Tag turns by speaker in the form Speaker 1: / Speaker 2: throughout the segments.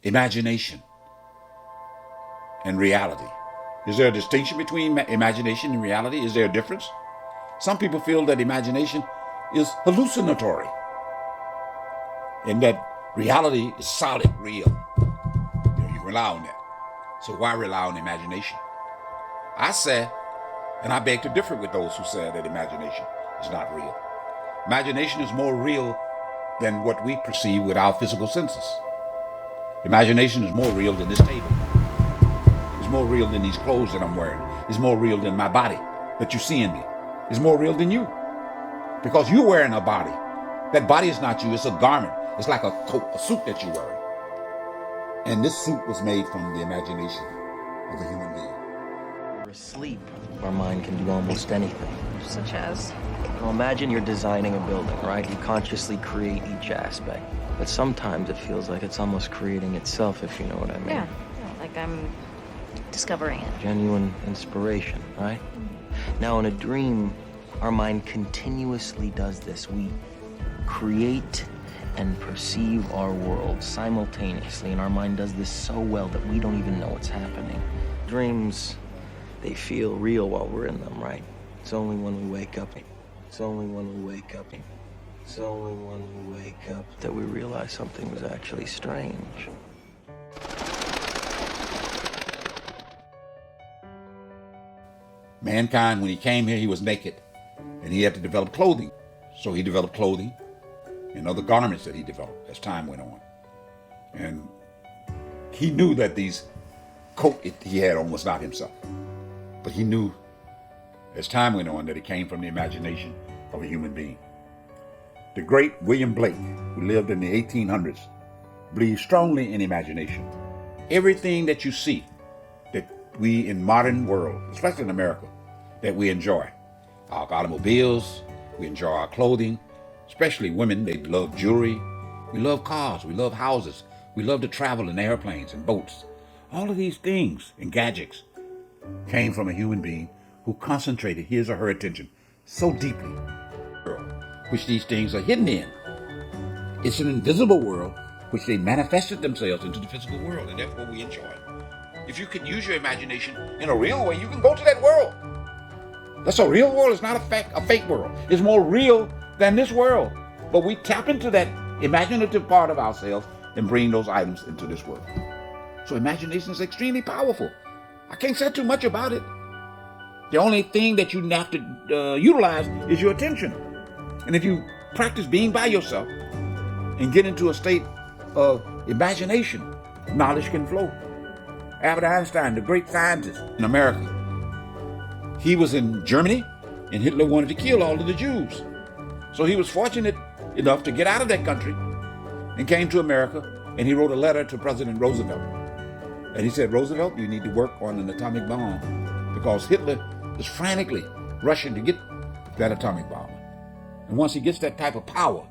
Speaker 1: imagination and reality. Is there a distinction between imagination and reality? Is there a difference? Some people feel that imagination is hallucinatory and that reality is solid, real. You can rely on that. So why rely on imagination? I say, and I beg to differ with those who say that imagination is not real. Imagination is more real than what we perceive with our physical senses. Imagination is more real than this table. It's more real than these clothes that I'm wearing. It's more real than my body that you see in me. It's more real than you. Because you're wearing a body. That body is not you, it's a garment. It's like a coat, a suit that you're wearing. And this suit was made from the imagination of a human being.
Speaker 2: We're asleep. Our mind can do almost anything.
Speaker 3: Such as?
Speaker 2: Well, imagine you're designing a building, right? You consciously create each aspect. But sometimes it feels like it's almost creating itself, if you know what I mean.
Speaker 3: Yeah, like I'm discovering it.
Speaker 2: Genuine inspiration, right? Now, in a dream, our mind continuously does this. We create and perceive our world simultaneously, and our mind does this so well that we don't even know what's happening. Dreams, they feel real while we're in them, right? It's only when we wake up. It's only when we wake up. It's only when we wake up that we realize something was actually strange.
Speaker 1: Mankind, when he came here, he was naked, and he had to develop clothing. So he developed clothing and other garments that he developed as time went on. And he knew that these coat he had on was not himself. But he knew as time went on that it came from the imagination of a human being. The great William Blake, who lived in the 1800s, believed strongly in imagination. Everything that you see that we in modern world, especially in America, that we enjoy. Our automobiles, we enjoy our clothing, especially women, they love jewelry. We love cars, we love houses, we love to travel in airplanes and boats. All of these things and gadgets came from a human being who concentrated his or her attention so deeply, which these things are hidden in. It's an invisible world which they manifested themselves into the physical world, and therefore we enjoy it. If you can use your imagination in a real way, you can go to that world. That's a real world. It's not a fake world. It's more real than this world. But we tap into that imaginative part of ourselves and bring those items into this world. So imagination is extremely powerful. I can't say too much about it. The only thing that you have to utilize is your attention. And if you practice being by yourself and get into a state of imagination, knowledge can flow. Albert Einstein, the great scientist in America, he was in Germany and Hitler wanted to kill all of the Jews. So he was fortunate enough to get out of that country and came to America, and he wrote a letter to President Roosevelt. And he said, Roosevelt, you need to work on an atomic bomb because Hitler is frantically rushing to get that atomic bomb. And once he gets that type of power,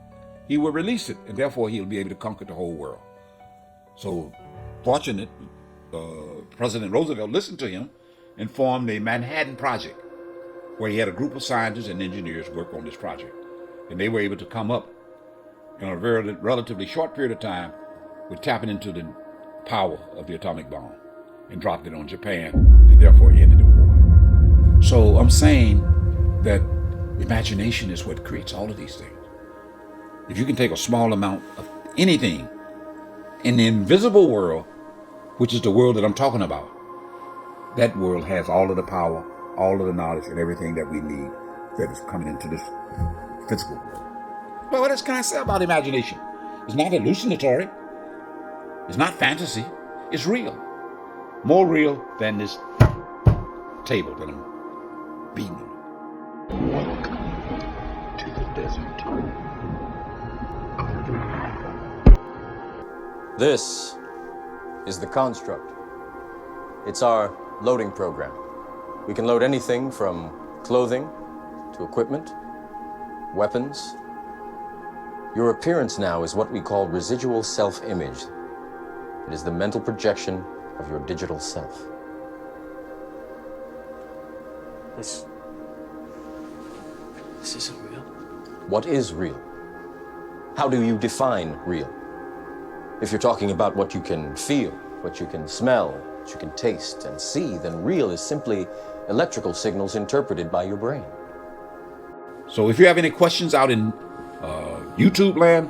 Speaker 1: he will release it, and therefore he'll be able to conquer the whole world. So, fortunate, President Roosevelt listened to him and formed the Manhattan Project, where he had a group of scientists and engineers work on this project. And they were able to come up in a very relatively short period of time with tapping into the power of the atomic bomb and dropped it on Japan, and therefore ended the war. So I'm saying that imagination is what creates all of these things. If you can take a small amount of anything in the invisible world, which is the world that I'm talking about, that world has all of the power, all of the knowledge, and everything that we need that is coming into this physical world. But what else can I say about imagination? It's not hallucinatory. It's not fantasy. It's real. More real than this table that I'm beating on.
Speaker 4: Welcome to the desert of dream.
Speaker 5: This is the construct. It's our loading program. We can load anything from clothing to equipment, weapons. Your appearance now is what we call residual self-image. It is the mental projection of your digital self.
Speaker 2: This isn't real.
Speaker 5: What is real? How do you define real? If you're talking about what you can feel, what you can smell, what you can taste and see, then real is simply electrical signals interpreted by your brain.
Speaker 1: So if you have any questions out in YouTube land,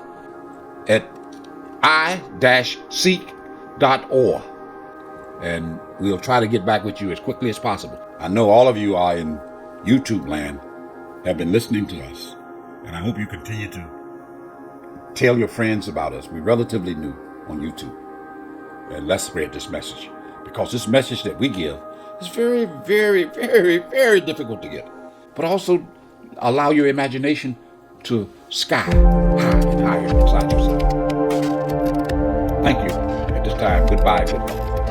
Speaker 1: at i-seek.org, and we'll try to get back with you as quickly as possible. I know all of you are in YouTube land, have been listening to us, and I hope you continue to tell your friends about us. We're relatively new on YouTube, and let's spread this message, because this message that we give is very, very, very, very difficult to get, but also allow your imagination to sky high and higher inside yourself. Thank you. At this time, goodbye, good luck.